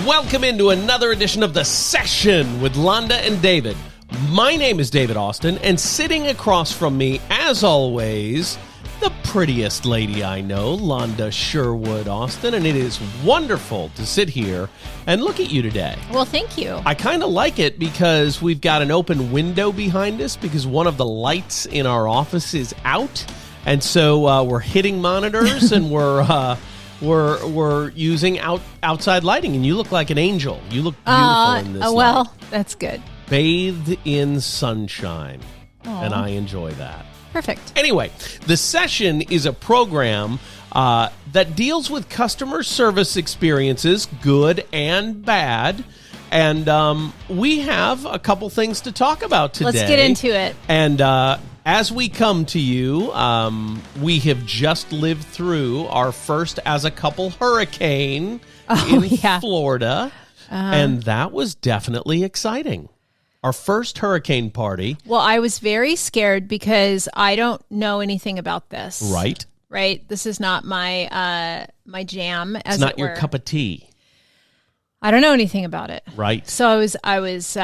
Welcome into another edition of The Session with Londa and David. My name is David Austin, and sitting across from me, as always, the prettiest lady I know, Londa Sherwood Austin, and it is wonderful to sit here and look at you today. Well, thank you. I kind of like it because we've got an open window behind us because one of the lights in our office is out, and so we're hitting monitors and we're using outside lighting, and you look like an angel. You look beautiful in this well, light. That's good. Bathed in sunshine, Aww. and I enjoy that. Perfect. Anyway, The Session is a program that deals with customer service experiences, good and bad, and we have a couple things to talk about today. Let's get into it. And as we come to you, we have just lived through our first as a couple hurricane in Florida, and that was definitely exciting. Our first hurricane party. Well, I was very scared because I don't know anything about this. Right. This is not my my jam. It's not your cup of tea. I don't know anything about it. Right. So I was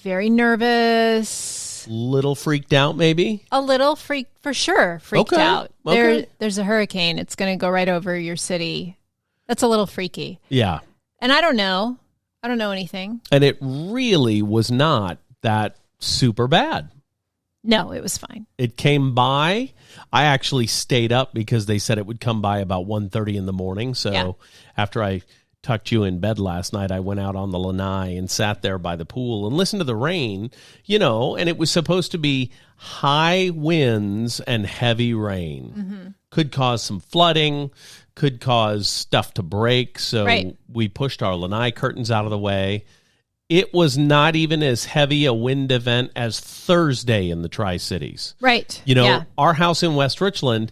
very nervous. Little freaked out, maybe? A little freaked Okay. out. Okay. There's a hurricane. It's going to go right over your city. That's a little freaky. Yeah. And I don't know. I don't know anything. And it really was not that super bad. No, it was fine. It came by. I actually stayed up because they said it would come by about 1:30 in the morning. So after I tucked you in bed last night, I went out on the lanai and sat there by the pool and listened to the rain, and it was supposed to be high winds and heavy rain. Mm-hmm. Could cause some flooding, could cause stuff to break. So we pushed our lanai curtains out of the way. It was not even as heavy a wind event as Thursday in the Tri-Cities. Right. Our house in West Richland,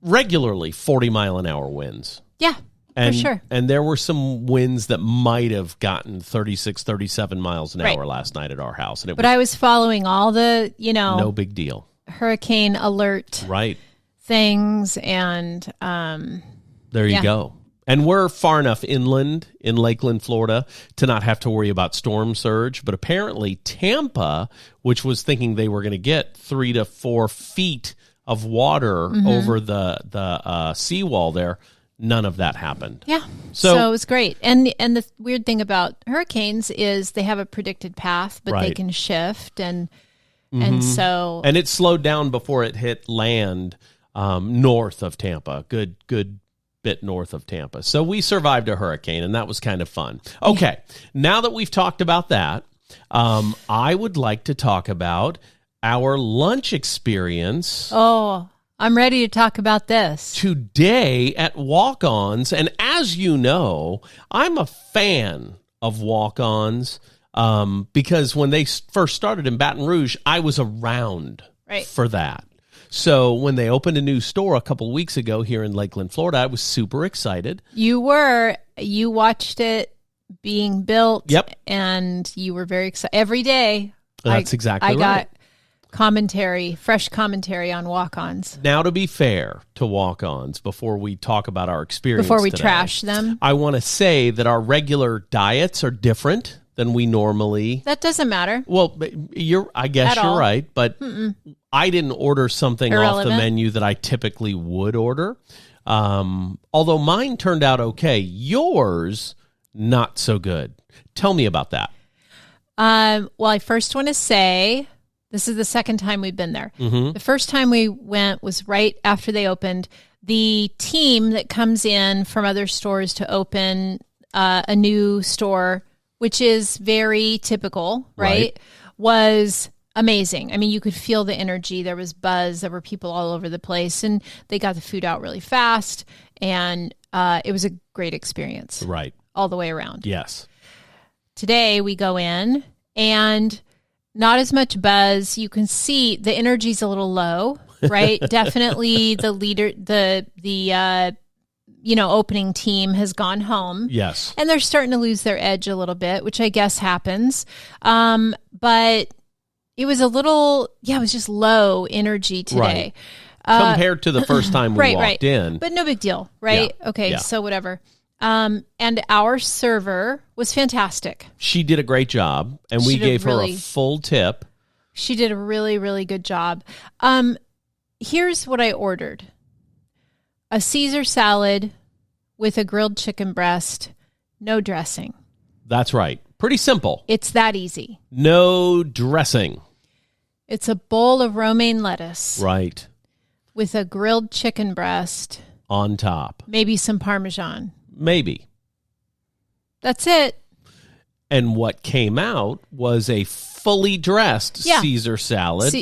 regularly 40-mile-an-hour winds. Yeah, for sure. And there were some winds that might have gotten 36, 37 miles an hour last night at our house. And I was following all the, no big deal. Hurricane alert things, and there you go. And we're far enough inland in Lakeland, Florida, to not have to worry about storm surge. But apparently Tampa, which was thinking they were going to get 3 to 4 feet of water over the seawall there, none of that happened. Yeah, so it was great. And the weird thing about hurricanes is they have a predicted path, but they can shift, and so it slowed down before it hit land north of Tampa. Good bit north of Tampa. So we survived a hurricane, and that was kind of fun. Okay, now that we've talked about that, I would like to talk about our lunch experience. Oh, I'm ready to talk about this. Today at Walk-Ons, and as you know, I'm a fan of Walk-Ons because when they first started in Baton Rouge, I was around for that. So when they opened a new store a couple weeks ago here in Lakeland, Florida, I was super excited. You watched it being built. Yep. And you were very excited. Every day. That's exactly right. I got fresh commentary on Walk-Ons. Now, to be fair to Walk-Ons, before we talk about our experience before we today, trash them, I want to say that our regular diets are different than we normally. That doesn't matter. Well, I guess you're right, but I didn't order something off the menu that I typically would order. Although mine turned out okay. Yours, not so good. Tell me about that. Well, I first want to say this is the second time we've been there. Mm-hmm. The first time we went was right after they opened. The team that comes in from other stores to open a new store, which is very typical, right? Was amazing. I mean, you could feel the energy. There was buzz. There were people all over the place, and they got the food out really fast, and it was a great experience. Right. All the way around. Yes. Today we go in, and not as much buzz. You can see the energy's a little low, right? Definitely the leader, the opening team has gone home. Yes. And they're starting to lose their edge a little bit, which I guess happens. But it was it was just low energy today. Right. Compared to the first time we walked in. But no big deal, right? Yeah. Okay, Yeah. so whatever. And our server was fantastic. She did a great job, and we gave her a full tip. She did a really, really good job. Here's what I ordered. A Caesar salad with a grilled chicken breast, no dressing. That's right. Pretty simple. It's that easy. No dressing. It's a bowl of romaine lettuce. Right. With a grilled chicken breast. On top. Maybe some Parmesan. Maybe. That's it. And what came out was a fully dressed Caesar salad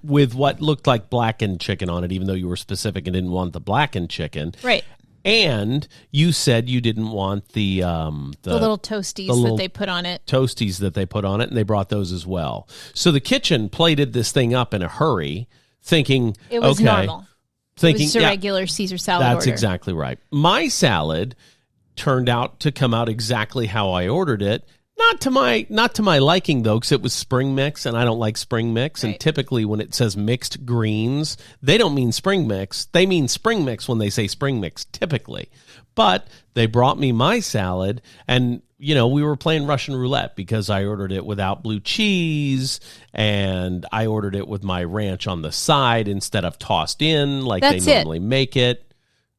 with what looked like blackened chicken on it, even though you were specific and didn't want the blackened chicken. Right. And you said you didn't want the little toasties that they put on it. Toasties that they put on it, and they brought those as well. So the kitchen plated this thing up in a hurry, thinking it was normal. Thinking it was a regular Caesar salad That's order. exactly right. My salad turned out to come out exactly how I ordered it. Not to my liking, though, because it was spring mix, and I don't like spring mix. Right. And typically when it says mixed greens, they don't mean spring mix. They mean spring mix when they say spring mix, typically. But they brought me my salad, and, we were playing Russian roulette because I ordered it without blue cheese, and I ordered it with my ranch on the side instead of tossed in like they normally make it.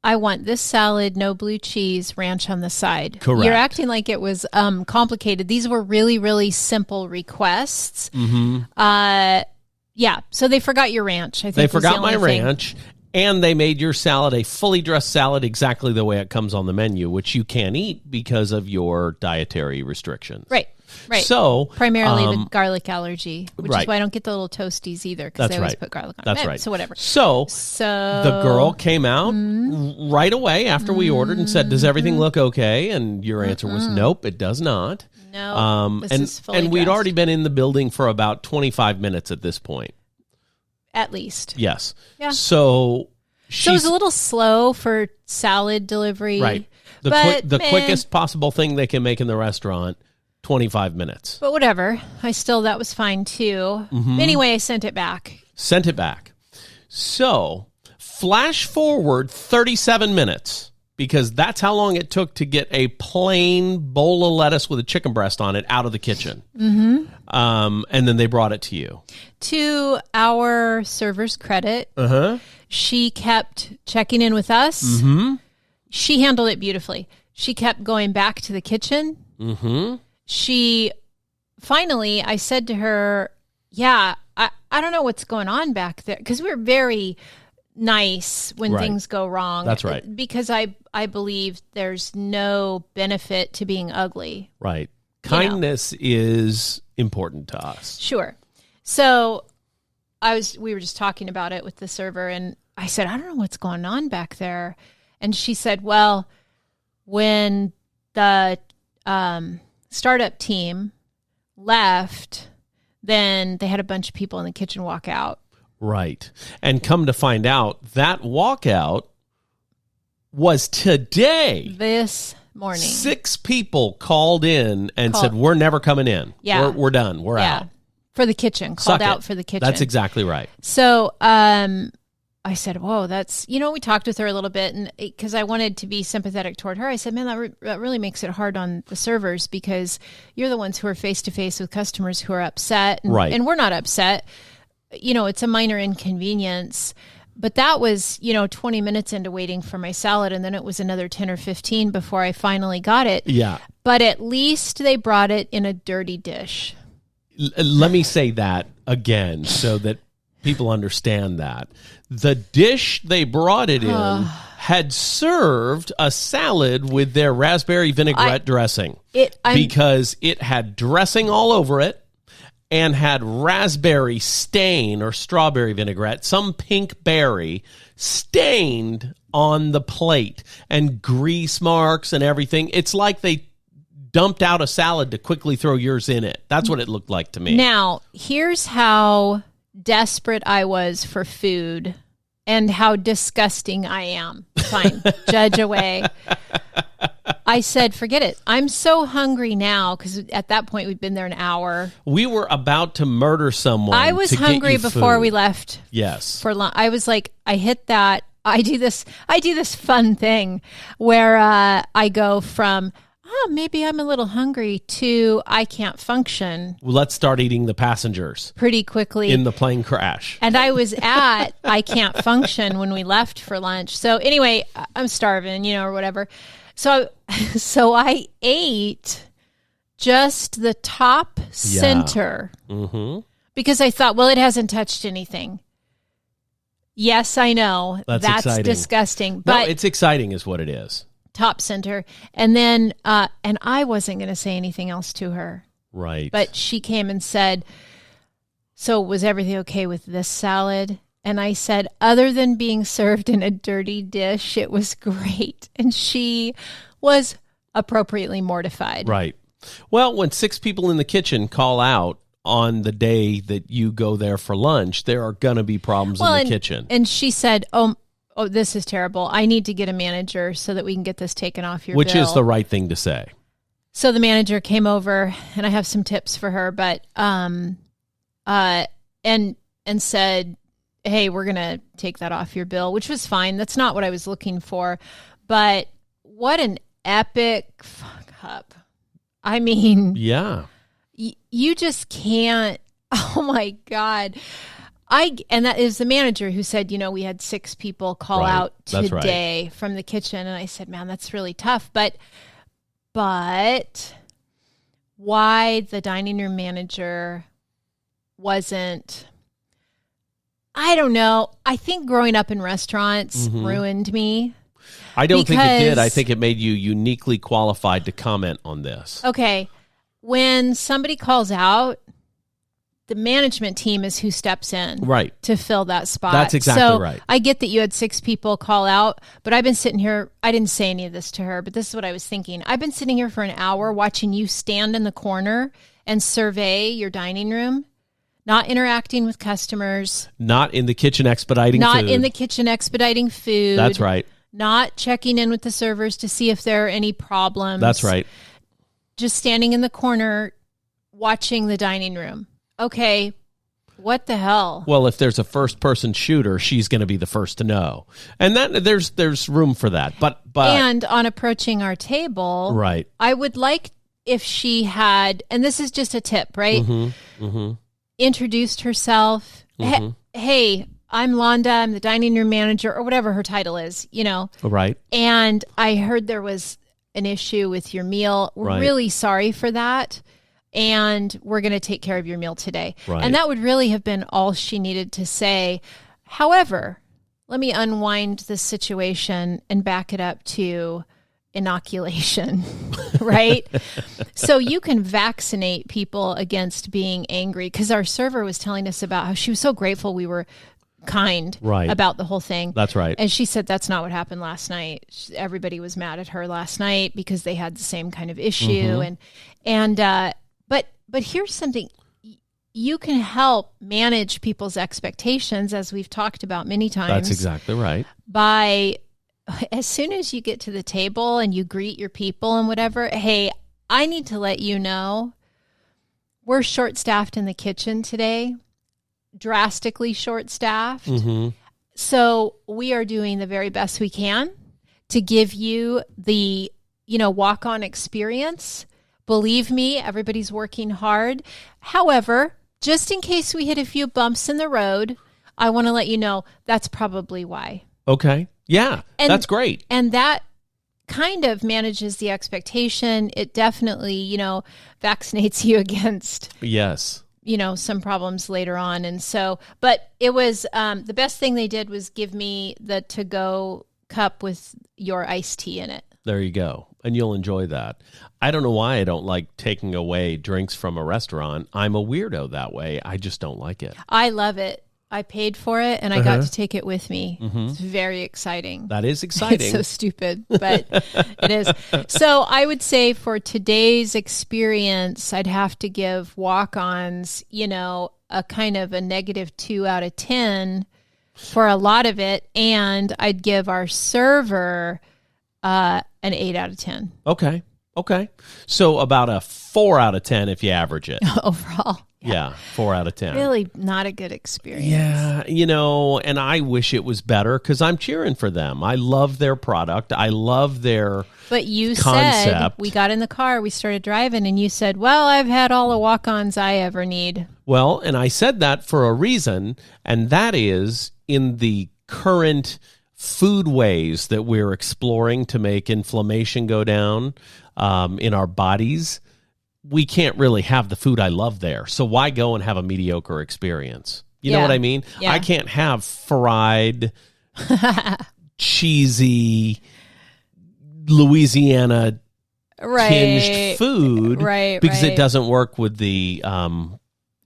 I want this salad, no blue cheese, ranch on the side. Correct. You're acting like it was complicated. These were really, really simple requests. Mm-hmm. So they forgot your ranch. I think they forgot my ranch, and they made your salad a fully dressed salad exactly the way it comes on the menu, which you can't eat because of your dietary restrictions. Right. So primarily the garlic allergy, which is why I don't get the little toasties either, because they always put garlic on. That's right. So whatever. So the girl came out right away after we ordered and said, "Does everything look okay?" And your answer was, "Nope, it does not." No, this is fully and we'd dressed. already been in the building for about 25 minutes at this point. At least. Yes. Yeah. So it was a little slow for salad delivery. Right. The quickest possible thing they can make in the restaurant. 25 minutes. But whatever. That was fine too. Mm-hmm. Anyway, I sent it back. So, flash forward 37 minutes, because that's how long it took to get a plain bowl of lettuce with a chicken breast on it out of the kitchen. Mm-hmm. And then they brought it to you. To our server's credit, she kept checking in with us. Mm-hmm. She handled it beautifully. She kept going back to the kitchen. Mm-hmm. Finally, I said to her, I don't know what's going on back there, because we're very nice when things go wrong. That's right. Because I believe there's no benefit to being ugly. Right. Kindness is important to us. Sure. So we were just talking about it with the server, and I said, I don't know what's going on back there. And she said, well, when the startup team left, then they had a bunch of people in the kitchen walk out. Right. And come to find out, that walkout was today. This morning. 6 people called in and said, we're never coming in. Yeah. We're done. We're out. For the kitchen. Called out for the kitchen. That's exactly right. So, I said, whoa, that's, we talked with her a little bit, and because I wanted to be sympathetic toward her. I said, man, that really makes it hard on the servers, because you're the ones who are face to face with customers who are upset. And, and we're not upset. It's a minor inconvenience. But that was, 20 minutes into waiting for my salad, and then it was another 10 or 15 before I finally got it. Yeah. But at least they brought it in a dirty dish. Let me say that again so that people understand that. The dish they brought it in had served a salad with their raspberry vinaigrette dressing. Because it had dressing all over it and had raspberry stain or strawberry vinaigrette, some pink berry stained on the plate, and grease marks and everything. It's like they dumped out a salad to quickly throw yours in it. That's what it looked like to me. Now, here's how desperate I was for food and how disgusting I am. Fine, judge away. I said, forget it. I'm so hungry now, because at that point we'd been there an hour. We were about to murder someone. I was hungry before we left. Yes. For lunch. I was like, I hit that I do this fun thing where I go from, maybe I'm a little hungry to I can't function. Well, let's start eating the passengers pretty quickly in the plane crash. And I was at I can't function when we left for lunch. So anyway, I'm starving, or whatever. So I ate just the top center because I thought, well, it hasn't touched anything. Yes, I know. That's disgusting. But no, it's exciting is what it is. Top center. And then, and I wasn't going to say anything else to her. Right. But she came and said, so was everything okay with this salad? And I said, other than being served in a dirty dish, it was great. And she was appropriately mortified. Right. Well, when 6 people in the kitchen call out on the day that you go there for lunch, there are going to be problems in the kitchen. And she said, oh, this is terrible. I need to get a manager so that we can get this taken off your bill. Which is the right thing to say. So the manager came over, and I have some tips for her, but and said, hey, we're going to take that off your bill, which was fine. That's not what I was looking for. But what an epic fuck up. I mean, yeah. You just can't. Oh my God. And that is the manager who said, we had 6 people call out today from the kitchen. And I said, man, that's really tough. But why the dining room manager wasn't, I don't know. I think growing up in restaurants ruined me. I don't think it did. I think it made you uniquely qualified to comment on this. Okay. When somebody calls out, the management team is who steps in to fill that spot. That's exactly right. I get that you had 6 people call out, but I've been sitting here. I didn't say any of this to her, but this is what I was thinking. I've been sitting here for an hour watching you stand in the corner and survey your dining room, not interacting with customers. Not in the kitchen expediting food. Not in the kitchen expediting food. That's right. Not checking in with the servers to see if there are any problems. That's right. Just standing in the corner watching the dining room. Okay, what the hell? Well, if there's a first-person shooter, she's going to be the first to know, and that there's room for that. But and on approaching our table, right, I would like if she had, and this is just a tip, right? Introduced herself. Hey, I'm Londa. I'm the dining room manager, or whatever her title is. Right. And I heard there was an issue with your meal. We're really sorry for that. And we're going to take care of your meal today. Right. And that would really have been all she needed to say. However, let me unwind this situation and back it up to inoculation, right? So you can vaccinate people against being angry, because our server was telling us about how she was so grateful we were kind about the whole thing. That's right. And she said that's not what happened last night. Everybody was mad at her last night because they had the same kind of issue. But here's something. You can help manage people's expectations, as we've talked about many times. That's exactly right. By, as soon as you get to the table and you greet your people and whatever, hey, I need to let you know we're short-staffed in the kitchen today, drastically short-staffed. So we are doing the very best we can to give you the, walk-on experience. Believe me, everybody's working hard. However, just in case we hit a few bumps in the road, I want to let you know that's probably why. Okay. Yeah, that's great. And that kind of manages the expectation. It definitely, vaccinates you against some problems later on. And so, but it was the best thing they did was give me the to-go cup with your iced tea in it. There you go. And you'll enjoy that. I don't know why I don't like taking away drinks from a restaurant. I'm a weirdo that way. I just don't like it. I love it. I paid for it, and I got to take it with me. It's very exciting. That is exciting. It's so stupid, but it is. So I would say for today's experience, I'd have to give walk-ons, a kind of a -2 out of 10 for a lot of it. And I'd give our server an 8 out of 10. Okay. So about a 4 out of 10 if you average it. Overall. Yeah, 4 out of 10. Really not a good experience. Yeah, and I wish it was better because I'm cheering for them. I love their product. I love their But you concept. said, we got in the car, we started driving, and you said, well, I've had all the walk-ons I ever need. Well, and I said that for a reason, and that is in the current food ways that we're exploring to make inflammation go down in our bodies, we can't really have the food I love there. So why go and have a mediocre experience? You know what I mean? Yeah. I can't have fried, cheesy, Louisiana tinged food because it doesn't work with the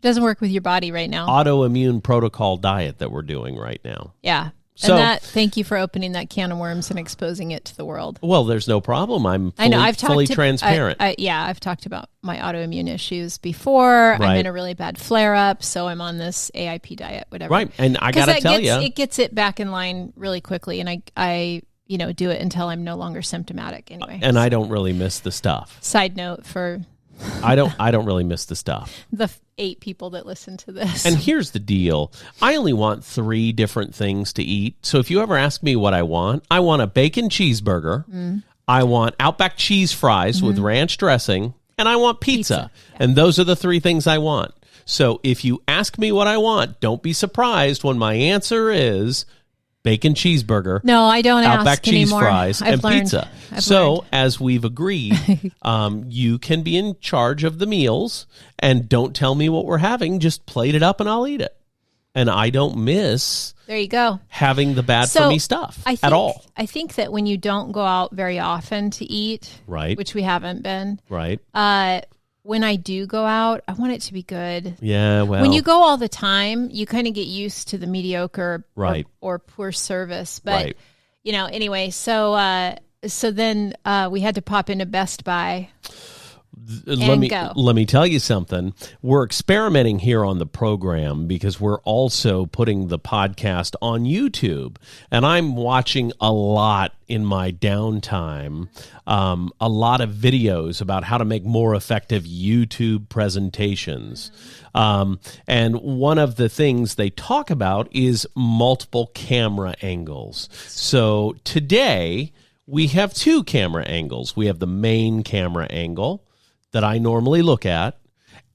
doesn't work with your body right now. Autoimmune protocol diet that we're doing right now. Yeah. So, and thank you for opening that can of worms and exposing it to the world. Well, there's no problem. I'm fully transparent. I've talked about my autoimmune issues before. Right. I'm in a really bad flare-up, so I'm on this AIP diet, whatever. Right, and I got to tell you. It gets it back in line really quickly, and I do it until I'm no longer symptomatic anyway. And I don't really miss the stuff. Side note for... I don't really miss the stuff. The 8 people that listen to this. And here's the deal. I only want 3 different things to eat. So if you ever ask me what I want a bacon cheeseburger. I want Outback cheese fries with ranch dressing, and I want pizza. Yeah. And those are the 3 things I want. So if you ask me what I want, don't be surprised when my answer is bacon cheeseburger. No, I don't Outback ask cheese anymore. fries and pizza. So learned. as we've agreed, you can be in charge of the meals and don't tell me what we're having. Just plate it up and I'll eat it. And I don't miss there you go having the bad for me stuff at all. I think that when you don't go out very often to eat, right, which we haven't been, right. When I do go out, I want it to be good. Yeah, well. When you go all the time, you kind of get used to the mediocre or poor service. But, anyway, so then we had to pop into Best Buy Let me tell you something. We're experimenting here on the program because we're also putting the podcast on YouTube. And I'm watching a lot in my downtime, a lot of videos about how to make more effective YouTube presentations. And one of the things they talk about is multiple camera angles. So today we have 2 camera angles. We have the main camera angle that I normally look at,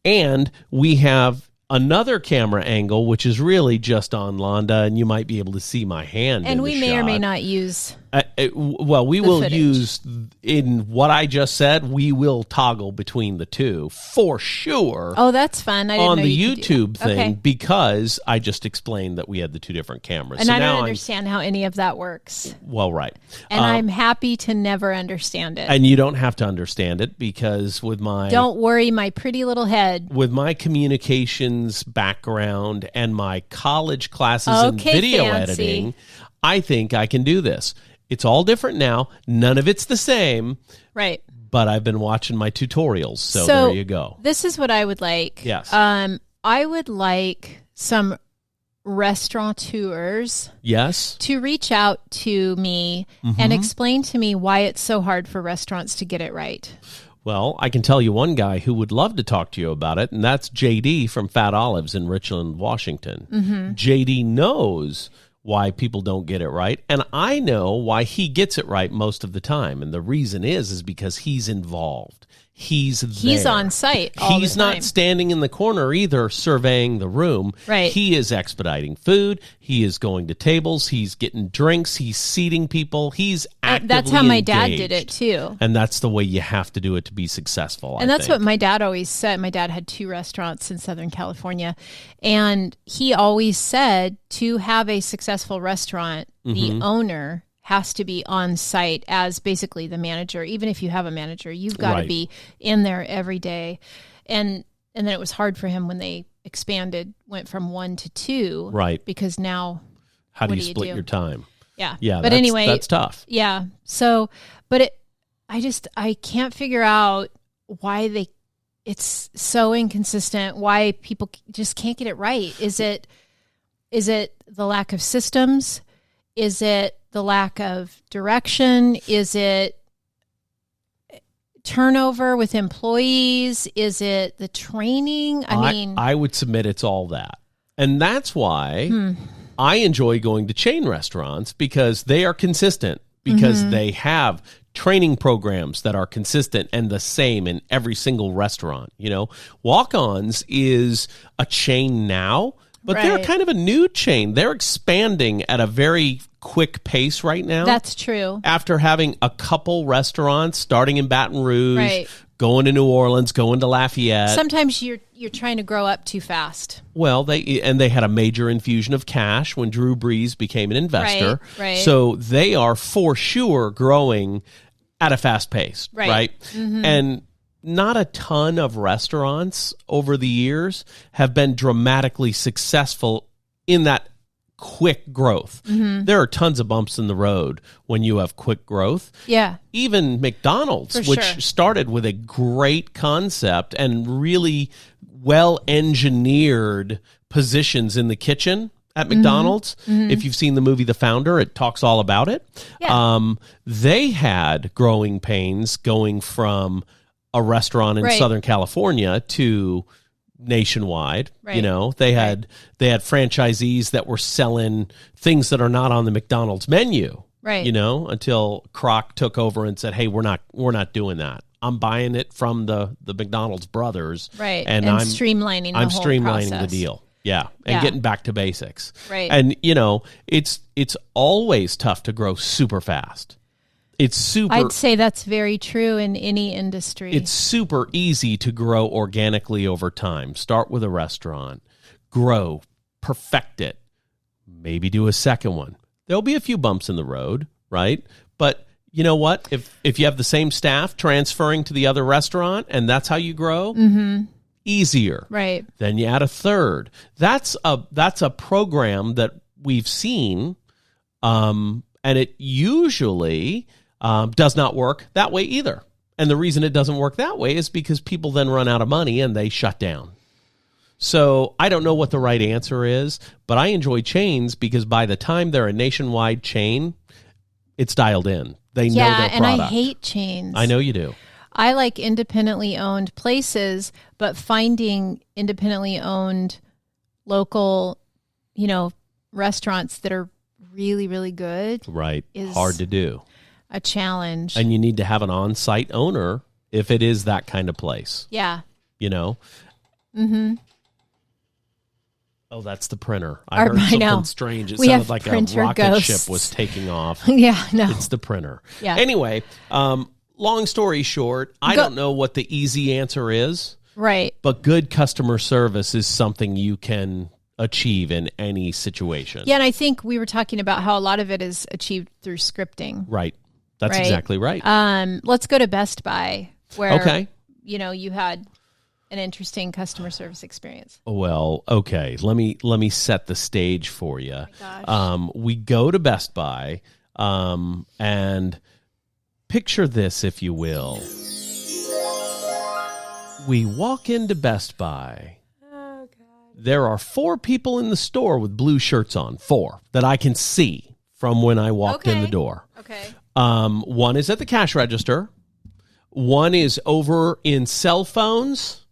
and we have another camera angle, which is really just on Londa, and you might be able to see my hand. And we may or may not use. We will use in what I just said. We will toggle between the 2 for sure. Oh, that's fun! I didn't on know the you YouTube thing okay. because I just explained that we had the 2 different cameras, and so I now don't understand how any of that works. Well, right, and I'm happy to never understand it. And you don't have to understand it because with my don't worry, my pretty little head. With my communications background and my college classes in video editing, I think I can do this. It's all different now. None of it's the same. Right. But I've been watching my tutorials, so there you go. This is what I would like. Yes. I would like some restaurateurs to reach out to me and explain to me why it's so hard for restaurants to get it right. Well, I can tell you one guy who would love to talk to you about it, and that's JD from Fat Olives in Richland, Washington. JD knows why people don't get it right, and I know why he gets it right most of the time. And the reason is because he's involved. He's on site all He's the time. not standing in the corner either surveying the room. Right. He is expediting food. He is going to tables. He's getting drinks. He's seating people. He's actively That's how my engaged. dad did it too. And that's the way you have to do it to be successful. And that's what my dad always said. My dad had 2 restaurants in Southern California. And he always said to have a successful restaurant, the owner has to be on site as basically the manager. Even if you have a manager, you've got to be in there every day. And then it was hard for him when they expanded, went from 1 to 2. Right. Because now, how do you split your time? Yeah. Yeah. But anyway, that's tough. Yeah. So, but I can't figure out why it's so inconsistent, why people just can't get it right. Is it the lack of systems? Is it the lack of direction? Is it turnover with employees? Is it the training? I would submit it's all that. And that's why I enjoy going to chain restaurants, because they are consistent, because they have training programs that are consistent and the same in every single restaurant. Walk-Ons is a chain now, but they're kind of a new chain. They're expanding at a very quick pace right now. That's true. After having a couple restaurants starting in Baton Rouge, going to New Orleans, going to Lafayette. Sometimes you're trying to grow up too fast. Well, they had a major infusion of cash when Drew Brees became an investor. Right. So they are for sure growing at a fast pace, right? And not a ton of restaurants over the years have been dramatically successful in that quick growth. There are tons of bumps in the road when you have quick growth. Yeah. Even McDonald's, which started with a great concept and really well-engineered positions in the kitchen at McDonald's. If you've seen the movie The Founder, it talks all about it. Yeah. They had growing pains going from a restaurant in Southern California to nationwide. They had franchisees that were selling things that are not on the McDonald's menu. Until Kroc took over and said, "Hey, we're not doing that. I'm buying it from the McDonald's brothers, and I'm streamlining. I'm the whole streamlining process. the deal, and getting back to basics, And it's always tough to grow super fast. I'd say that's very true in any industry. It's super easy to grow organically over time. Start with a restaurant, grow, perfect it, maybe do a second one. There'll be a few bumps in the road, right? But you know what? If you have the same staff transferring to the other restaurant and that's how you grow, easier. Right. Then you add a third. That's a program that we've seen, and it usually does not work that way either. And the reason it doesn't work that way is because people then run out of money and they shut down. So I don't know what the right answer is, but I enjoy chains because by the time they're a nationwide chain, it's dialed in. They know their product. And I hate chains. I know you do. I like independently owned places, but finding independently owned local, restaurants that are really, really good. Right. Is hard to do. A challenge. And you need to have an on-site owner if it is that kind of place. Yeah. Oh, that's the printer. I heard something strange. It sounded like a rocket ship was taking off. Yeah, no. It's the printer. Yeah. Anyway, long story short, I don't know what the easy answer is. Right. But good customer service is something you can achieve in any situation. Yeah, and I think we were talking about how a lot of it is achieved through scripting. Right. That's exactly right. Let's go to Best Buy, where you had an interesting customer service experience. Well, okay. Let me set the stage for you. Oh my gosh. We go to Best Buy, and picture this, if you will. We walk into Best Buy. Oh, God. There are 4 people in the store with blue shirts on. 4 that I can see from when I walked in the door. Okay. One is at the cash register. One is over in cell phones.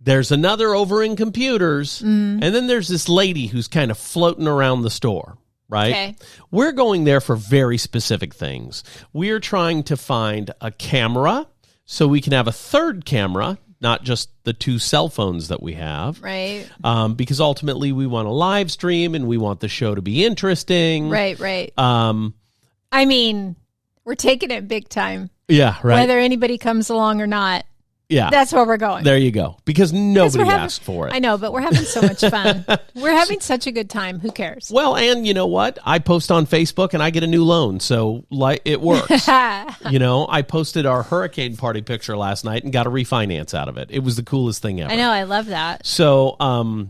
There's another over in computers. And then there's this lady who's kind of floating around the store, right? Okay. We're going there for very specific things. We're trying to find a camera so we can have a third camera, not just the 2 cell phones that we have. Right. Because ultimately we want to live stream and we want the show to be interesting. Right. We're taking it big time. Yeah, right. Whether anybody comes along or not. Yeah. That's where we're going. There you go. Because nobody asked for it. I know, but we're having so much fun. We're having such a good time. Who cares? Well, and you know what? I post on Facebook and I get a new loan. So it works. I posted our hurricane party picture last night and got a refinance out of it. It was the coolest thing ever. I know. I love that. So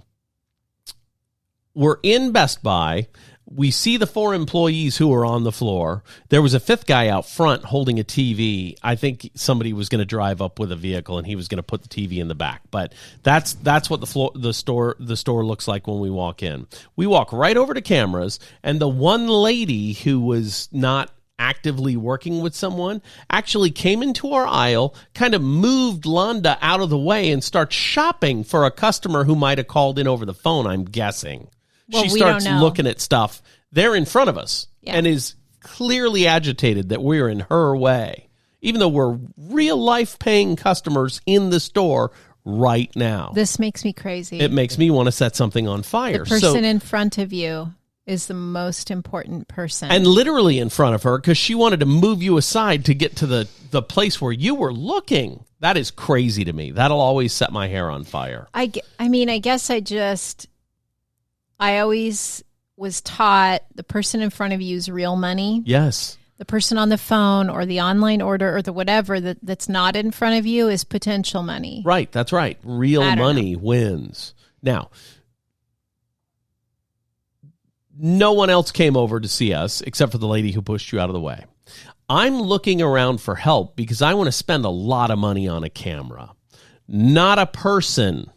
we're in Best Buy. We see the 4 employees who are on the floor. There was a 5th guy out front holding a TV. I think somebody was going to drive up with a vehicle and he was going to put the TV in the back. But that's what the store looks like when we walk in. We walk right over to cameras, and the one lady who was not actively working with someone, actually came into our aisle, kind of moved Londa out of the way and starts shopping for a customer who might have called in over the phone, I'm guessing. Well, she we starts don't know. looking at stuff there in front of us and is clearly agitated that we're in her way, even though we're real life paying customers in the store right now. This makes me crazy. It makes me want to set something on fire. The person in front of you is the most important person. And literally in front of her, because she wanted to move you aside to get to the place where you were looking. That is crazy to me. That'll always set my hair on fire. I guess I always was taught the person in front of you is real money. Yes. The person on the phone or the online order or the whatever that's not in front of you is potential money. Right. That's right. Real money wins. Now, no one else came over to see us except for the lady who pushed you out of the way. I'm looking around for help because I want to spend a lot of money on a camera. Not a person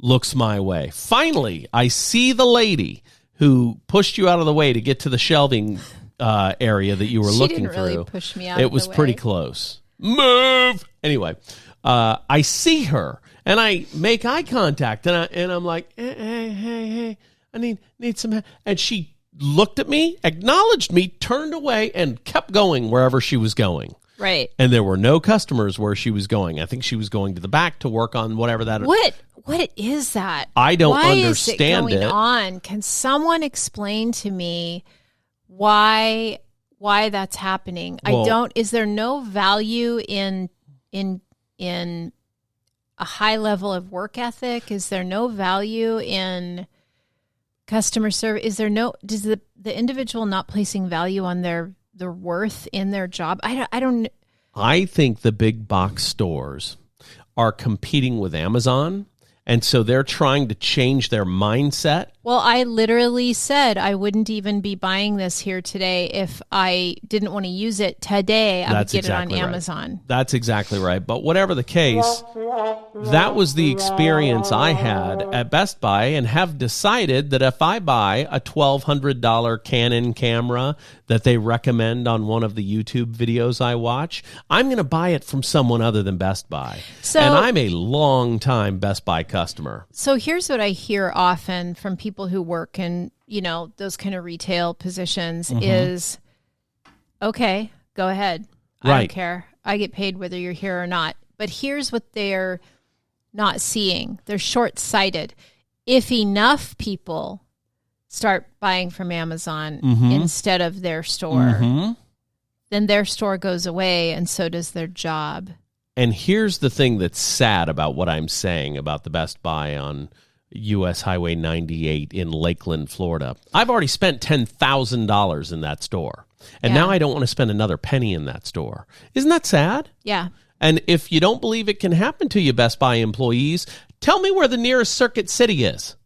looks my way. Finally, I see the lady who pushed you out of the way to get to the shelving area that you were looking through. She didn't really push me out It of was the way. pretty close. Move! Anyway, I see her, and I make eye contact, and I'm like, hey, I need some help. And she looked at me, acknowledged me, turned away, and kept going wherever she was going. Right. And there were no customers where she was going. I think she was going to the back to work on whatever that is. What is that? I don't understand understand it. Going on? Can someone explain to me why that's happening? Well, I don't. Is there no value in a high level of work ethic? Is there no value in customer service? Is there no? Does the individual not placing value on their worth in their job? I don't. I think the big box stores are competing with Amazon, and so they're trying to change their mindset. Well, I literally said I wouldn't even be buying this here today if I didn't want to use it today. I would get exactly it on right. Amazon. That's exactly right. But whatever the case, that was the experience I had at Best Buy, and have decided that if I buy a $1,200 Canon camera that they recommend on one of the YouTube videos I watch, I'm going to buy it from someone other than Best Buy. And I'm a long-time Best Buy customer. So here's what I hear often from people who work in, those kind of retail positions is, okay, go ahead. I don't care. I get paid whether you're here or not. But here's what they're not seeing. They're short-sighted. If enough people start buying from Amazon instead of their store, then their store goes away, and so does their job. And here's the thing that's sad about what I'm saying about the Best Buy on U.S. Highway 98 in Lakeland, Florida. I've already spent $10,000 in that store, and now I don't want to spend another penny in that store. Isn't that sad? Yeah. And if you don't believe it can happen to you, Best Buy employees, tell me where the nearest Circuit City is.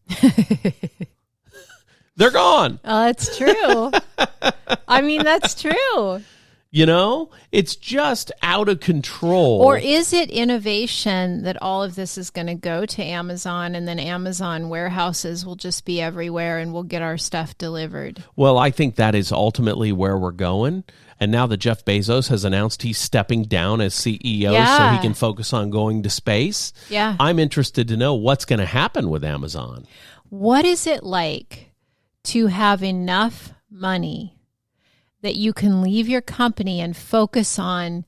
They're gone. Oh, that's true. I mean, that's true. It's just out of control. Or is it innovation that all of this is going to go to Amazon, and then Amazon warehouses will just be everywhere and we'll get our stuff delivered? Well, I think that is ultimately where we're going. And now that Jeff Bezos has announced he's stepping down as CEO so he can focus on going to space, I'm interested to know what's going to happen with Amazon. What is it like to have enough money that you can leave your company and focus on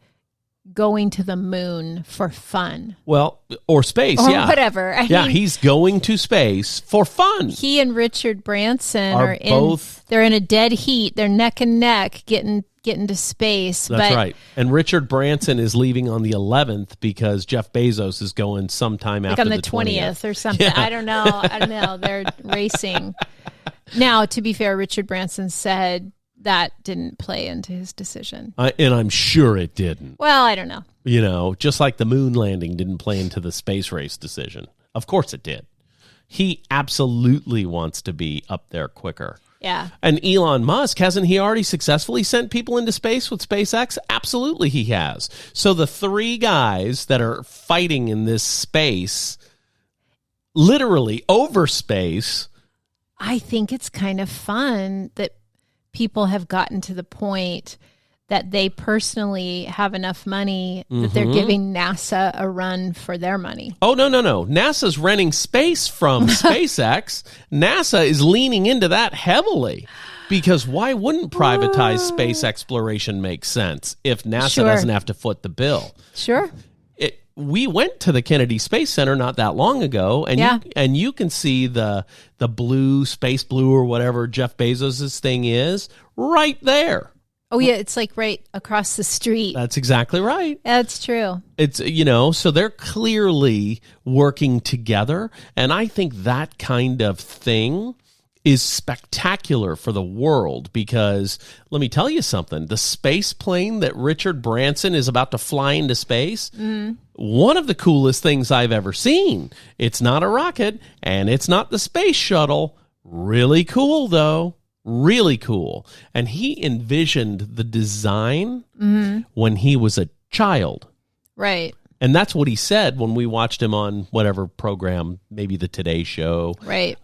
going to the moon for fun? Well, or space, or whatever. I mean, he's going to space for fun. He and Richard Branson are both. They're in a dead heat. They're neck and neck getting to space. That's right. And Richard Branson is leaving on the 11th because Jeff Bezos is going sometime after on the 20th or something. Yeah. I don't know. They're racing. Now, to be fair, Richard Branson said that didn't play into his decision. And I'm sure it didn't. Well, I don't know. Just like the moon landing didn't play into the space race decision. Of course it did. He absolutely wants to be up there quicker. Yeah. And Elon Musk, hasn't he already successfully sent people into space with SpaceX? Absolutely he has. So the three guys that are fighting in this space, literally over space. I think it's kind of fun that people have gotten to the point that they personally have enough money that they're giving NASA a run for their money. Oh, no. NASA's renting space from SpaceX. NASA is leaning into that heavily. Because why wouldn't privatize space exploration make sense if NASA doesn't have to foot the bill? Sure. We went to the Kennedy Space Center not that long ago, and you can see the blue, space blue or whatever Jeff Bezos' thing is right there. Oh, yeah, it's like right across the street. That's exactly right. That's true. It's, so they're clearly working together, and I think that kind of thing is spectacular for the world because, let me tell you something, the space plane that Richard Branson is about to fly into space, one of the coolest things I've ever seen. It's not a rocket, and it's not the space shuttle. Really cool, though. Really cool. And he envisioned the design when he was a child. Right. And that's what he said when we watched him on whatever program, maybe the Today Show, right?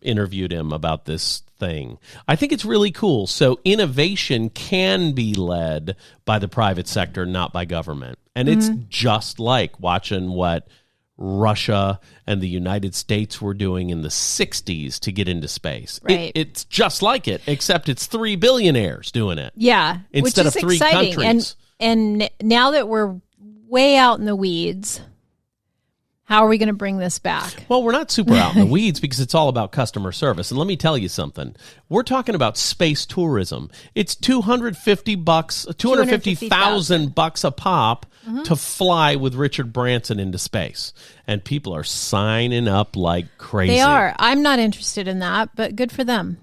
Interviewed him about this thing. I think it's really cool. So innovation can be led by the private sector, not by government. And it's just like watching what Russia and the United States were doing in the 60s to get into space. Right. It's just like it, except it's 3 billionaires doing it. Yeah. Instead of 3 exciting. countries. And now that we're way out in the weeds, how are we going to bring this back? Well, we're not super out in the weeds because it's all about customer service. And let me tell you something. We're talking about space tourism. It's $250,000 a pop to fly with Richard Branson into space. And people are signing up like crazy. They are. I'm not interested in that, but good for them.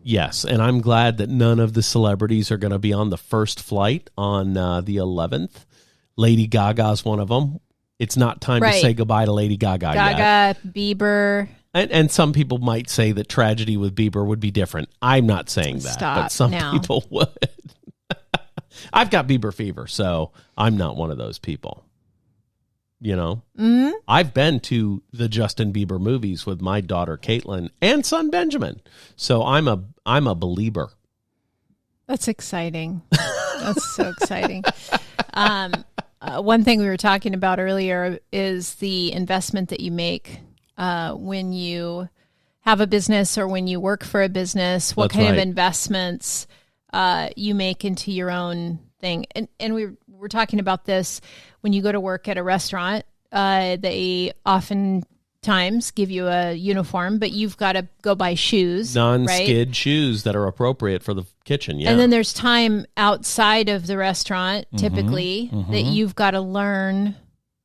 Yes, and I'm glad that none of the celebrities are going to be on the first flight on the 11th. Lady Gaga's one of them. It's not time to say goodbye to Lady Gaga yet. Gaga, Bieber. And some people might say that tragedy with Bieber would be different. I'm not saying that, but some people would. I've got Bieber fever, so I'm not one of those people. I've been to the Justin Bieber movies with my daughter Caitlin and son Benjamin, so I'm a believer. That's exciting. That's so exciting. One thing we were talking about earlier is the investment that you make when you have a business or when you work for a business. What kind of investments you make into your own thing. And we were talking about this when you go to work at a restaurant. They oftentimes give you a uniform, but you've got to go buy shoes. Non-skid shoes that are appropriate for the kitchen, yeah. And then there's time outside of the restaurant, typically, that you've got to learn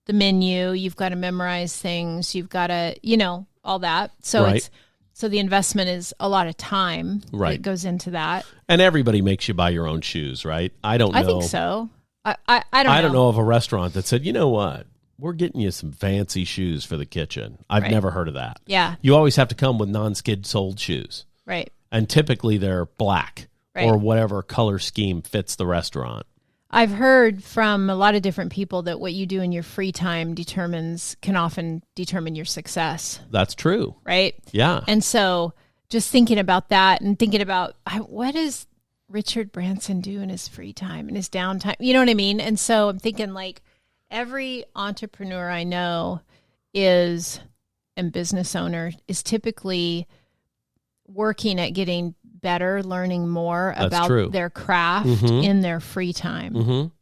the menu, you've got to memorize things, you've got to, all that. So so the investment is a lot of time that goes into that. And everybody makes you buy your own shoes, right? I don't know. I think so. I don't know of a restaurant that said, you know what? We're getting you some fancy shoes for the kitchen. I've never heard of that. Yeah. You always have to come with non-skid soled shoes. Right. And typically they're black or whatever color scheme fits the restaurant. I've heard from a lot of different people that what you do in your free time can often determine your success. That's true. Right? Yeah. And so just thinking about that and thinking about what does Richard Branson do in his free time, in his downtime? You know what I mean? And so I'm thinking like every entrepreneur I know and business owner is typically working at getting better, learning more about their craft in their free time.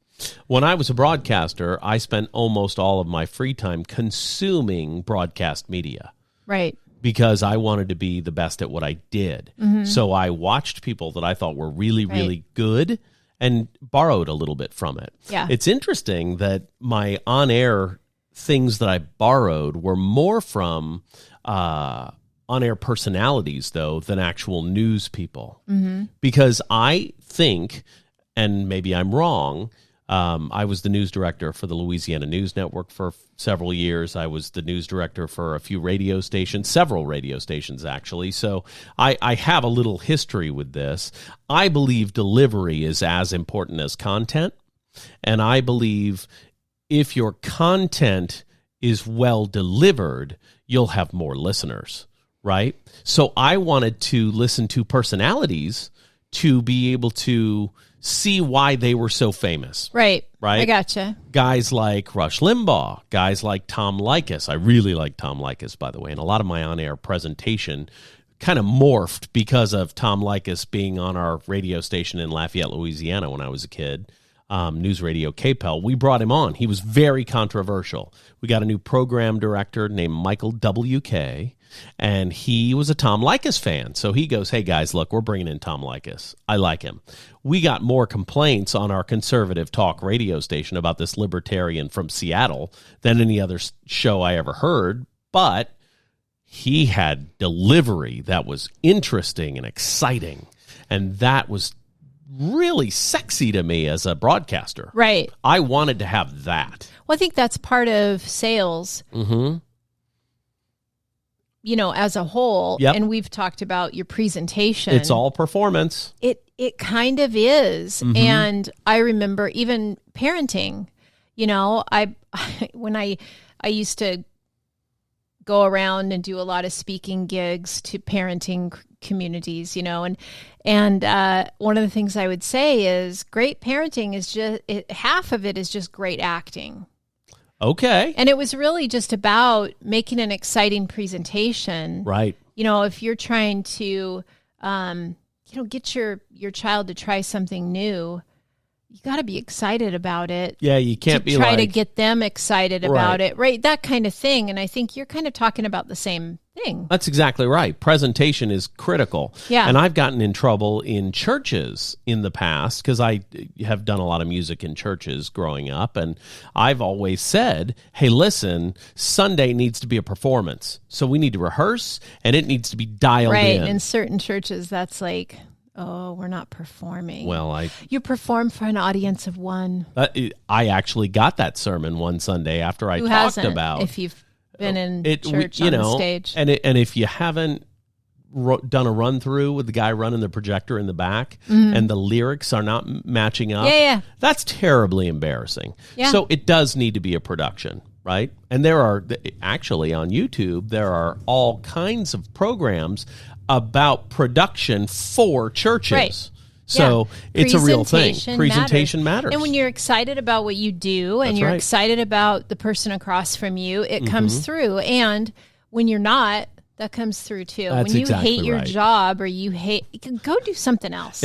When I was a broadcaster, I spent almost all of my free time consuming broadcast media. Right. Because I wanted to be the best at what I did. So I watched people that I thought were really, really good and borrowed a little bit from it. Yeah. It's interesting that my on-air things that I borrowed were more from on-air personalities, though, than actual news people. Because I think, and maybe I'm wrong, I was the news director for the Louisiana News Network for several years. I was the news director for a few radio stations, several radio stations, actually. So I have a little history with this. I believe delivery is as important as content. And I believe if your content is well delivered, you'll have more listeners, right? So I wanted to listen to personalities to be able to see why they were so famous. Right. Right? I gotcha. Guys like Rush Limbaugh, guys like Tom Leykis. I really like Tom Leykis, by the way, and a lot of my on-air presentation kind of morphed because of Tom Leykis being on our radio station in Lafayette, Louisiana when I was a kid, News Radio KPEL. We brought him on. He was very controversial. We got a new program director named Michael W.K., and he was a Tom Leykis fan. So he goes, hey, guys, look, we're bringing in Tom Leykis. I like him. We got more complaints on our conservative talk radio station about this libertarian from Seattle than any other show I ever heard, but he had delivery that was interesting and exciting, and that was really sexy to me as a broadcaster. Right. I wanted to have that. Well, I think that's part of sales, Mm-hmm. As a whole. Yep. And we've talked about your presentation. It's all performance. It kind of is. Mm-hmm. And I remember even parenting, when I used to go around and do a lot of speaking gigs to parenting communities, and one of the things I would say is great parenting is half of it is just great acting. Okay. And it was really just about making an exciting presentation. Right. If you're trying to, get your child to try something new, you got to be excited about it. Yeah, you can't be try to get them excited about Right. it, right? That kind of thing. And I think you're kind of talking about the same thing. That's exactly right. Presentation is critical. Yeah. And I've gotten in trouble in churches in the past because I have done a lot of music in churches growing up. And I've always said, hey, listen, Sunday needs to be a performance. So we need to rehearse and it needs to be dialed Right. in. In certain churches, that's like, oh, we're not performing. Well, you perform for an audience of one. I actually got that sermon one Sunday after I Who talked hasn't, about if you've been in church you on know, the stage. and if you haven't done a run through with the guy running the projector in the back and the lyrics are not matching up, Yeah. that's terribly embarrassing. Yeah. So it does need to be a production, right? And there are actually on YouTube there are all kinds of programs about production for churches. Right. So it's a real thing. Presentation matters. And when you're excited about what you do and That's you're right. excited about the person across from you, it comes through. And when you're not, that comes through too. That's when you exactly hate your right. job or you can go do something else.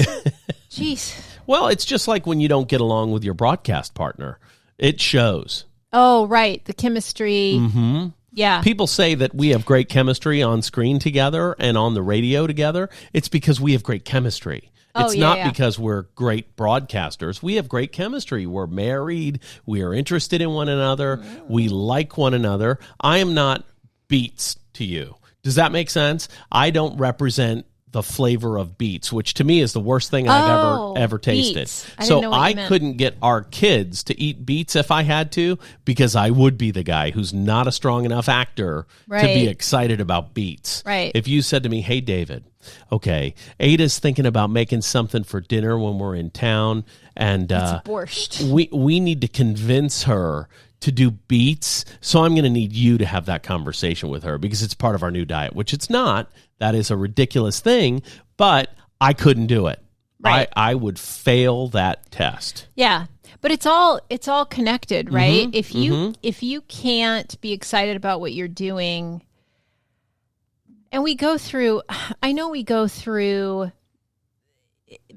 Jeez. Well, it's just like when you don't get along with your broadcast partner. It shows. Oh, right. The chemistry. Mm-hmm. Yeah. People say that we have great chemistry on screen together and on the radio together. It's because we have great chemistry. It's not because we're great broadcasters. We have great chemistry. We're married. We are interested in one another. We like one another. I am not Beats to you. Does that make sense? I don't represent the flavor of Beats, which to me is the worst thing I've ever tasted. Beets. I didn't know what you meant. Couldn't get our kids to eat Beets if I had to, because I would be the guy who's not a strong enough actor to be Right. excited about Beets. Right. If you said to me, hey, David, okay, Ada's thinking about making something for dinner when we're in town, and It's borscht. we need to convince her to do Beets, so I'm going to need you to have that conversation with her because it's part of our new diet, which it's not. That is a ridiculous thing, but I couldn't do it. Right. I would fail that test. Yeah. But it's all connected, right? Mm-hmm. If you can't be excited about what you're doing, and we go through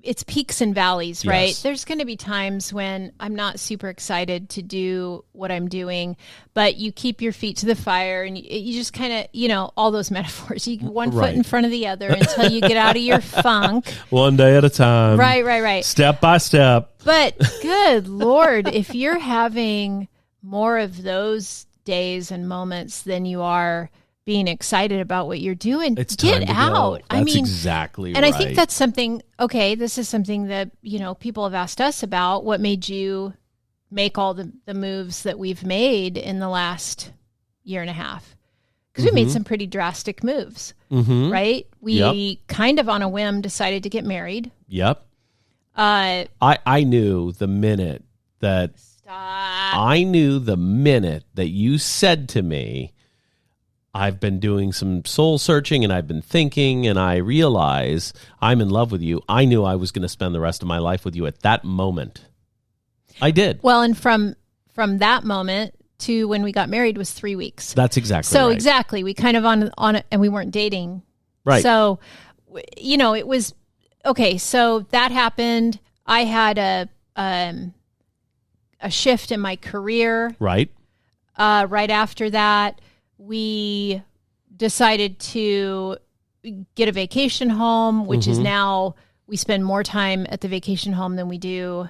it's peaks and valleys, right? Yes. There's going to be times when I'm not super excited to do what I'm doing, but you keep your feet to the fire and you just kind of, all those metaphors, one foot Right. in front of the other until you get out of your funk. One day at a time. Right. Step by step. But good Lord, if you're having more of those days and moments than you are being excited about what you're doing, It's time get to out. go. That's exactly and right. I think that's something, okay, this is something that, people have asked us about. What made you make all the moves that we've made in the last year and a half? Because we made some pretty drastic moves, right? We kind of on a whim decided to get married. Yep. I knew the minute that Stop. I knew the minute that you said to me, I've been doing some soul searching and I've been thinking, and I realize I'm in love with you. I knew I was going to spend the rest of my life with you at that moment. I did. Well, and from that moment to when we got married was 3 weeks. That's exactly so right. Exactly. We kind of on it, and we weren't dating. Right. So, it was okay. So that happened. I had a shift in my career. Right. Right after that, we decided to get a vacation home, which is now we spend more time at the vacation home than we do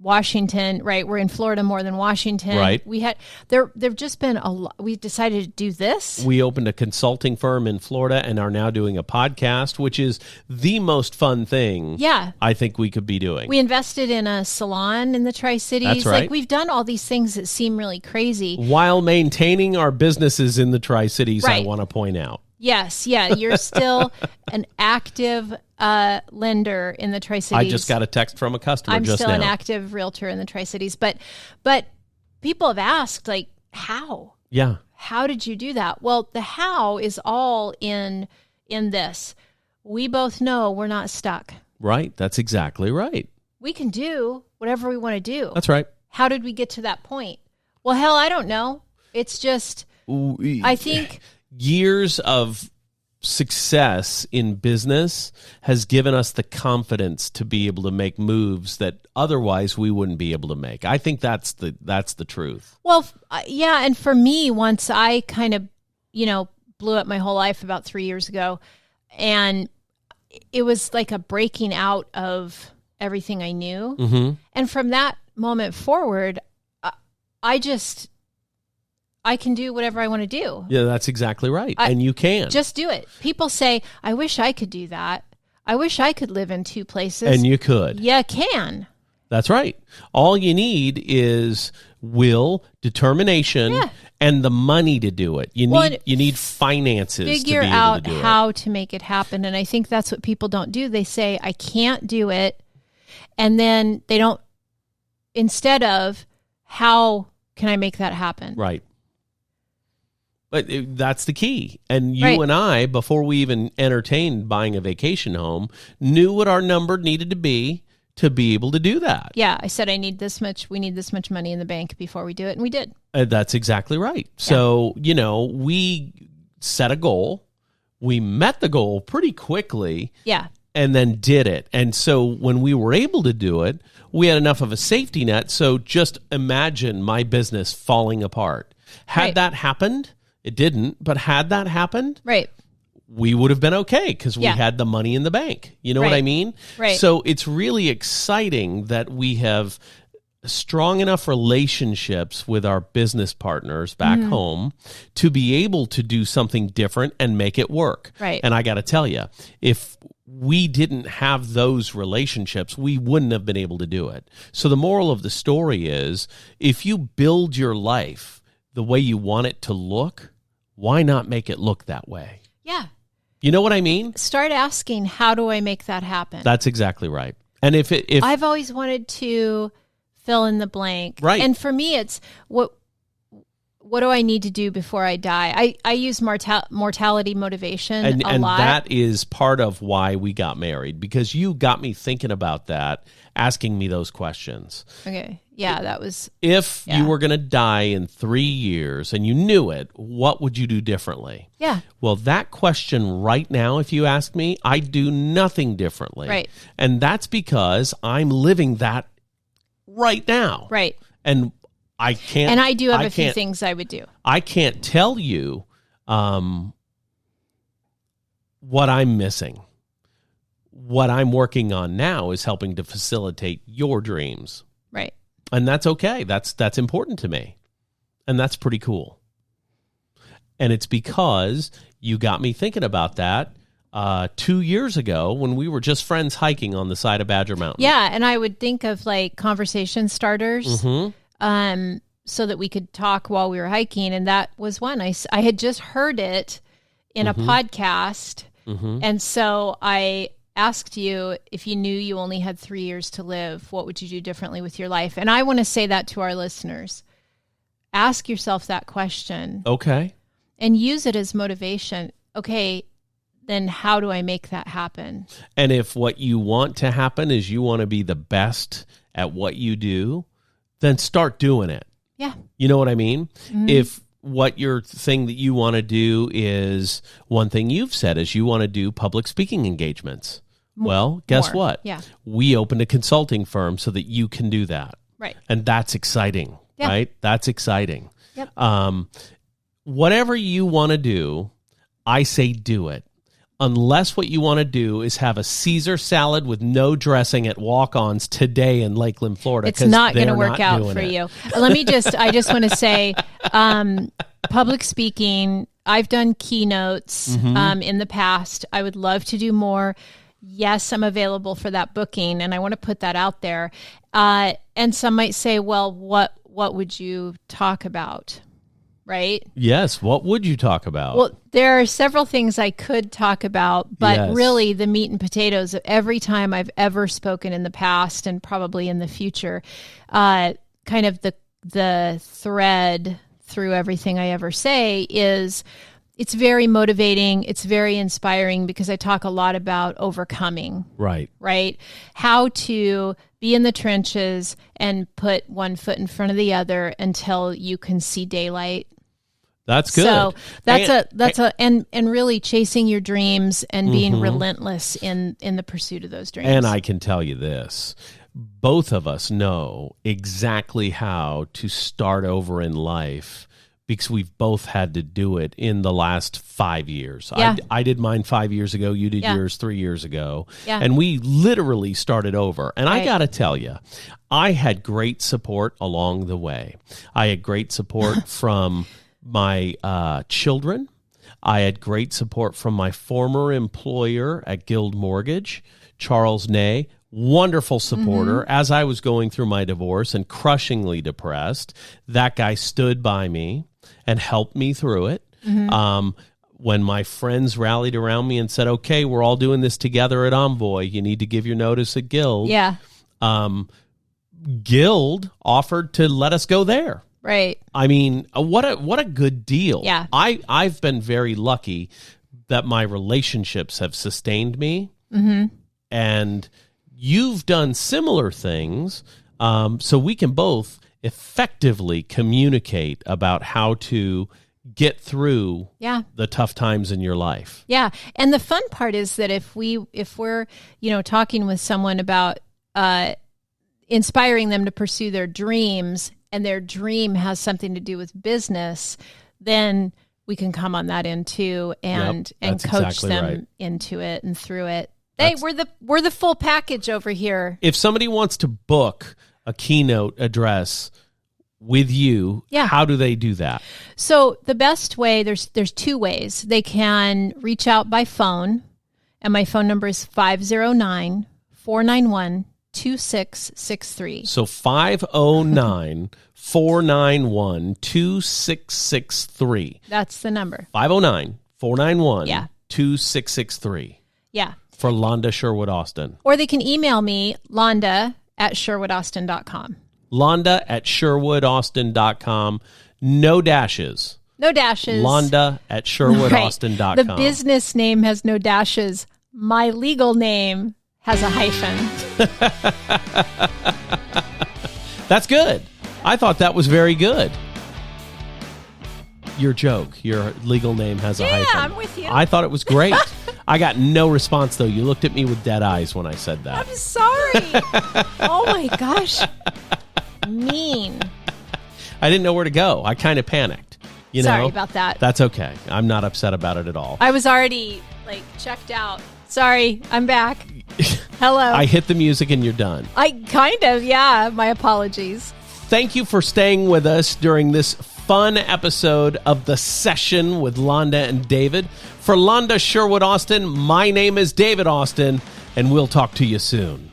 Washington, right? We're in Florida more than Washington. Right. We had there've just been a lot. We decided to do this. We opened a consulting firm in Florida and are now doing a podcast, which is the most fun thing. Yeah. I think we could be doing. We invested in a salon in the Tri-Cities. That's right. Like we've done all these things that seem really crazy while maintaining our businesses in the Tri-Cities. Right. I want to point out. Yes. Yeah. You're still an active lender in the Tri-Cities. I just got a text from a customer I'm just still now. an active realtor in the Tri-Cities, but people have asked, like, how? Yeah. How did you do that? Well, the how is all in this. We both know we're not stuck. Right. That's exactly right. We can do whatever we want to do. That's right. How did we get to that point? Well, hell, I don't know. It's just, I think years of success in business has given us the confidence to be able to make moves that otherwise we wouldn't be able to make. I think that's the truth. Well, yeah, and for me, once I kind of, blew up my whole life about 3 years ago, and it was like a breaking out of everything I knew. Mm-hmm. And from that moment forward, I can do whatever I want to do. Yeah, that's exactly right. And you can. Just do it. People say, I wish I could do that. I wish I could live in 2 places. And you could. Yeah, can. That's right. All you need is will, determination, and the money to do it. You need finances to be able out to do how to make it happen. And I think that's what people don't do. They say, I can't do it. And then they don't, instead of, how can I make that happen? Right. But that's the key. And you and I, before we even entertained buying a vacation home, knew what our number needed to be able to do that. Yeah, I said we need this much money in the bank before we do it, and we did. That's exactly right. So, we set a goal. We met the goal pretty quickly. Yeah. And then did it. And so when we were able to do it, we had enough of a safety net. So just imagine my business falling apart. Had that happened, it didn't, but had that happened, we would have been okay because we had the money in the bank. You know what I mean? Right. So it's really exciting that we have strong enough relationships with our business partners back home to be able to do something different and make it work. Right. And I got to tell you, if we didn't have those relationships, we wouldn't have been able to do it. So the moral of the story is, if you build your life the way you want it to look, why not make it look that way? Yeah. You know what I mean? Start asking, how do I make that happen? That's exactly right. And if I've always wanted to fill in the blank. Right. And for me, it's what do I need to do before I die? I use mortality motivation a lot. And that is part of why we got married, because you got me thinking about that, asking me those questions. Okay. Yeah, that was... If you were going to die in 3 years and you knew it, what would you do differently? Yeah. Well, that question right now, if you ask me, I do nothing differently. Right. And that's because I'm living that right now. Right. And I can't... And I do have a few things I would do. I can't tell you what I'm missing. What I'm working on now is helping to facilitate your dreams. Right. And that's okay. That's important to me. And that's pretty cool. And it's because you got me thinking about that 2 years ago when we were just friends hiking on the side of Badger Mountain. Yeah, and I would think of like conversation starters so that we could talk while we were hiking. And that was one. I had just heard it in a podcast. And so I asked you, if you knew you only had 3 years to live, what would you do differently with your life? And I want to say that to our listeners. Ask yourself that question. Okay. and use it as motivation. Okay, then how do I make that happen? And if what you want to happen is you want to be the best at what you do, then start doing it. Yeah. You know what I mean? Mm-hmm. If what your thing that you want to do is, one thing you've said is you want to do public speaking engagements. Well, guess what? Yeah. We opened a consulting firm so that you can do that. Right. And that's exciting, right? That's exciting. Yep. Whatever you want to do, I say do it. Unless what you want to do is have a Caesar salad with no dressing at Walk-Ons today in Lakeland, Florida. It's not going to work out for you. I just want to say, public speaking, I've done keynotes in the past. I would love to do more. Yes, I'm available for that booking, and I want to put that out there. And some might say, well, what would you talk about? Right? Yes. What would you talk about? Well, there are several things I could talk about, but really the meat and potatoes of every time I've ever spoken in the past and probably in the future, kind of the thread through everything I ever say is it's very motivating. It's very inspiring because I talk a lot about overcoming. Right. Right? How to be in the trenches and put one foot in front of the other until you can see daylight. That's good. So and really chasing your dreams and being relentless in the pursuit of those dreams. And I can tell you this, both of us know exactly how to start over in life because we've both had to do it in the last 5 years. Yeah. I did mine 5 years ago. You did Yeah. yours 3 years ago. Yeah. And we literally started over. And I Right. got to tell you, I had great support along the way. I had great support from my children. I had great support from my former employer at Guild Mortgage, Charles Ney, wonderful supporter. As I was going through my divorce and crushingly depressed, that guy stood by me and helped me through it. When my friends rallied around me and said, okay, we're all doing this together at Envoy, you need to give your notice at Guild. Yeah. Guild offered to let us go there. Right. I mean, what a good deal. Yeah. I've been very lucky that my relationships have sustained me. And you've done similar things, so we can both effectively communicate about how to get through the tough times in your life. Yeah. And the fun part is that if we're, talking with someone about inspiring them to pursue their dreams, and their dream has something to do with business, then we can come on that end too and coach exactly them right. into it and through it. Hey, we're the full package over here. If somebody wants to book a keynote address with you, how do they do that? So the best way, there's two ways. They can reach out by phone, and my phone number is 509-491-2663. So 509-491-2663. That's the number. 509-491-2663. Yeah. For Londa Sherwood Austin. Or they can email me, Londa@SherwoodAustin.com. Londa@SherwoodAustin.com. No dashes. No dashes. Londa@SherwoodAustin.com. The business name has no dashes. My legal name has a hyphen. That's good. I thought that was very good. Your joke. Your legal name has a hyphen. Yeah, I'm with you. I thought it was great. I got no response, though. You looked at me with dead eyes when I said that. I'm sorry. Oh, my gosh. Mean. I didn't know where to go. I kind of panicked. Sorry about that. That's okay. I'm not upset about it at all. I was already, checked out. Sorry, I'm back. Hello. I hit the music and you're done. My apologies. Thank you for staying with us during this fun episode of The Session with Londa and David. For Londa Sherwood Austin, my name is David Austin, and we'll talk to you soon.